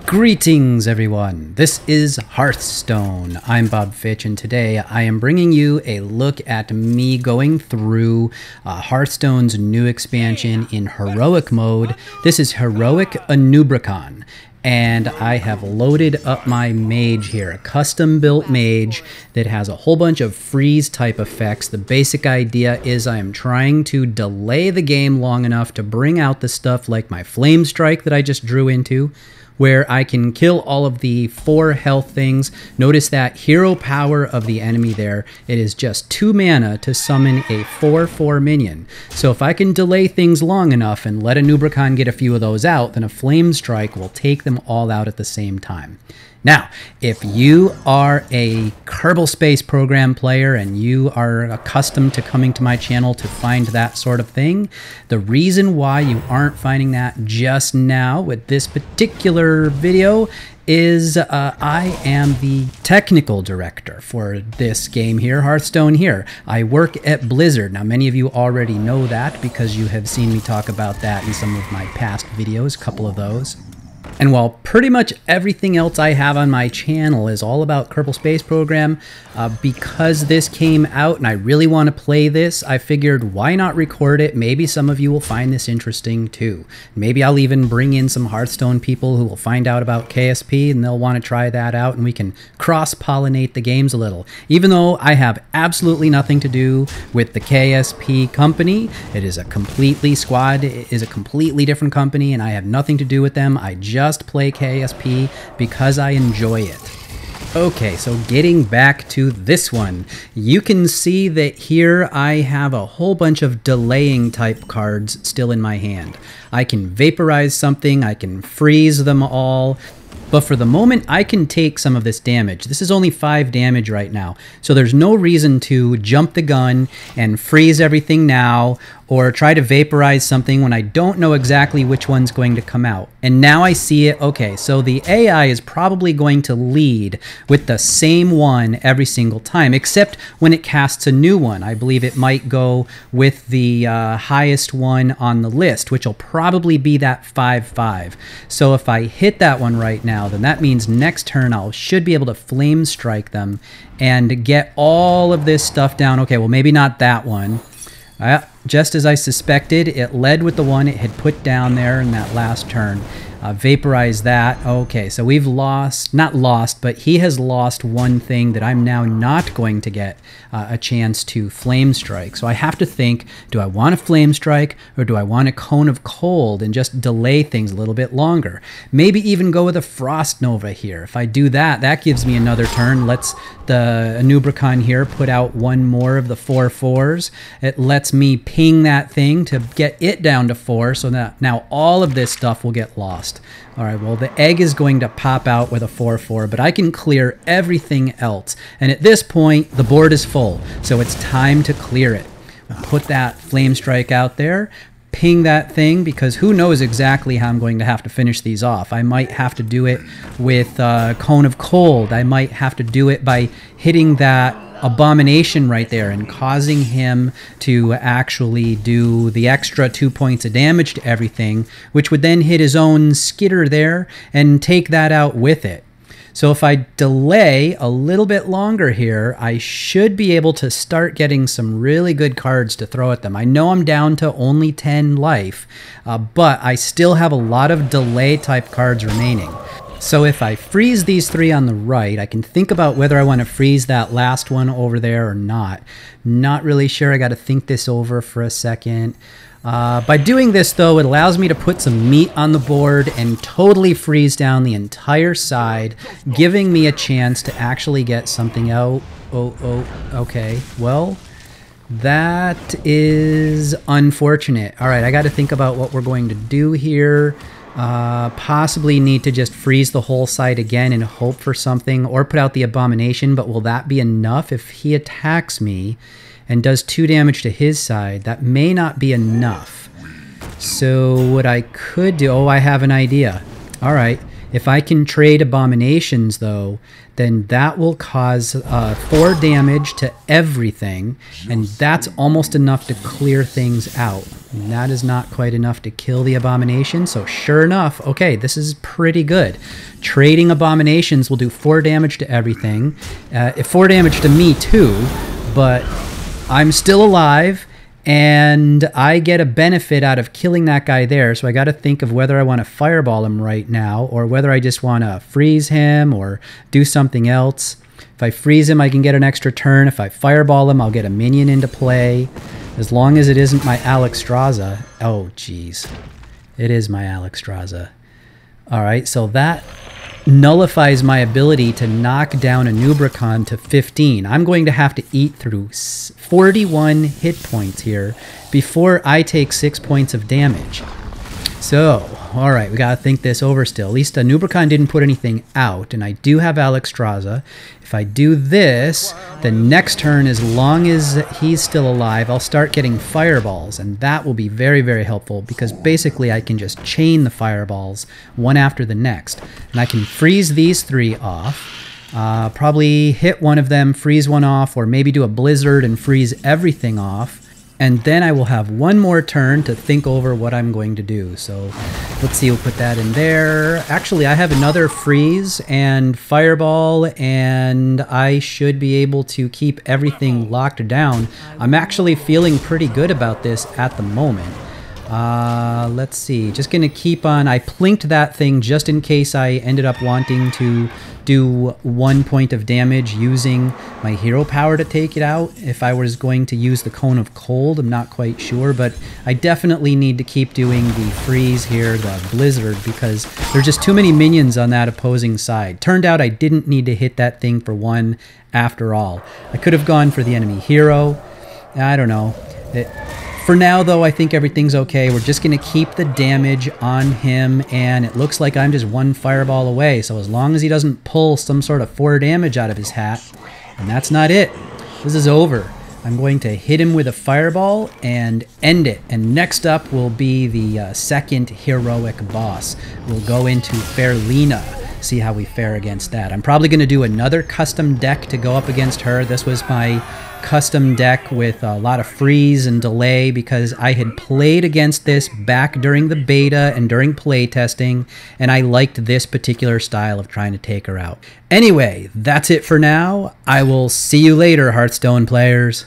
Greetings everyone, this is Hearthstone. I'm Bob Fitch and today I am bringing you a look at me going through Hearthstone's new expansion in Heroic mode. This is Heroic Anub'Rekhan. And I have loaded up my Mage here, a custom built Mage that has a whole bunch of freeze type effects. The basic idea is I am trying to delay the game long enough to bring out the stuff like my Flame Strike that I just drew into, where I can kill all of the 4 health things. Notice that hero power of the enemy there. It is just 2 mana to summon a 4/4 minion. So if I can delay things long enough and let Anub'Rekhan get a few of those out, then a Flame Strike will take them all out at the same time. Now, if you are a Kerbal Space Program player and you are accustomed to coming to my channel to find that sort of thing, the reason why you aren't finding that just now with this particular video is I am the technical director for this game here, Hearthstone here. I work at Blizzard. Now, many of you already know that because you have seen me talk about that in some of my past videos, a couple of those. And while pretty much everything else I have on my channel is all about Kerbal Space Program, because this came out and I really want to play this, I figured why not record it? Maybe some of you will find this interesting too. Maybe I'll even bring in some Hearthstone people who will find out about KSP and they'll want to try that out and we can cross-pollinate the games a little. Even though I have absolutely nothing to do with the KSP company, it is a completely different company and I have nothing to do with them. I just play KSP because I enjoy it. Okay, so getting back to this one, you can see that here I have a whole bunch of delaying type cards still in my hand. I can vaporize something, I can freeze them all, but for the moment I can take some of this damage. This is only 5 damage right now, so there's no reason to jump the gun and freeze everything now or try to vaporize something when I don't know exactly which one's going to come out. And now I see it. Okay, so the AI is probably going to lead with the same one every single time, except when it casts a new one. I believe it might go with the highest one on the list, which will probably be that 5/5. So if I hit that one right now, then that means next turn I should be able to Flame Strike them and get all of this stuff down. Okay, well maybe not that one. Just as I suspected, it led with the one it had put down there in that last turn. Vaporize that. Okay, so we've lost, not lost, but he has lost one thing that I'm now not going to get a chance to Flame Strike. So I have to think, do I want a Flame Strike or do I want a Cone of Cold and just delay things a little bit longer? Maybe even go with a Frost Nova here. If I do that, that gives me another turn. Lets the Anub'Rekhan here put out one more of the 4/4s. It lets me ping that thing to get it down to 4, so that now all of this stuff will get lost. All right, well, the egg is going to pop out with a 4/4, but I can clear everything else. And at this point, the board is full, so it's time to clear it. I'll put that Flame Strike out there, ping that thing, because who knows exactly how I'm going to have to finish these off. I might have to do it with Cone of Cold. I might have to do it by hitting that Abomination right there and causing him to actually do the extra 2 points of damage to everything, which would then hit his own skitter there and take that out with it. So if I delay a little bit longer here, I should be able to start getting some really good cards to throw at them. I know I'm down to only 10 life, but I still have a lot of delay type cards remaining. So if I freeze these 3 on the right, I can think about whether I want to freeze that last one over there or not. Not really sure. I got to think this over for a second. By doing this, though, it allows me to put some meat on the board and totally freeze down the entire side, giving me a chance to actually get something out. Okay. Well, that is unfortunate. All right, I got to think about what we're going to do here. Possibly need to just freeze the whole side again and hope for something, or put out the Abomination, but will that be enough? If he attacks me and does 2 damage to his side, that may not be enough. So what I could do, oh, I have an idea. All right, If I can trade abominations, though, then that will cause 4 damage to everything, and that's almost enough to clear things out. And that is not quite enough to kill the abomination, so sure enough, okay, this is pretty good. Trading abominations will do 4 damage to everything, 4 damage to me too, but I'm still alive, and I get a benefit out of killing that guy there, so I got to think of whether I want to fireball him right now or whether I just want to freeze him or do something else. If I freeze him, I can get an extra turn. If I fireball him, I'll get a minion into play. As long as it isn't my Naxxramas. Oh, jeez. It is my Naxxramas. All right, so that nullifies my ability to knock down Anub'Rekhan to 15. I'm going to have to eat through 41 hit points here before I take 6 points of damage. So, all right, we got to think this over still. At least Anub'Rekhan didn't put anything out, and I do have Naxxramas. If I do this, the next turn, as long as he's still alive, I'll start getting fireballs, and that will be very, very helpful because basically I can just chain the fireballs one after the next. And I can freeze these 3 off, probably hit one of them, freeze one off, or maybe do a blizzard and freeze everything off. And then I will have one more turn to think over what I'm going to do. So let's see, we'll put that in there. Actually, I have another freeze and fireball, and I should be able to keep everything locked down. I'm actually feeling pretty good about this at the moment. Let's see, just gonna keep on. I plinked that thing just in case I ended up wanting to do 1 point of damage using my hero power to take it out. If I was going to use the Cone of Cold, I'm not quite sure, but I definitely need to keep doing the freeze here, the blizzard, because there's just too many minions on that opposing side. Turned out I didn't need to hit that thing for 1 after all. I could have gone for the enemy hero. I don't know. For now, though, I think everything's okay. We're just going to keep the damage on him, and it looks like I'm just 1 fireball away. So as long as he doesn't pull some sort of 4 damage out of his hat, and that's not it. This is over. I'm going to hit him with a fireball and end it. And next up will be the second heroic boss. We'll go into Fairlina, see how we fare against that. I'm probably going to do another custom deck to go up against her. This was my custom deck with a lot of freeze and delay because I had played against this back during the beta and during play testing, and I liked this particular style of trying to take her out. Anyway, that's it for now. I will see you later, Hearthstone players.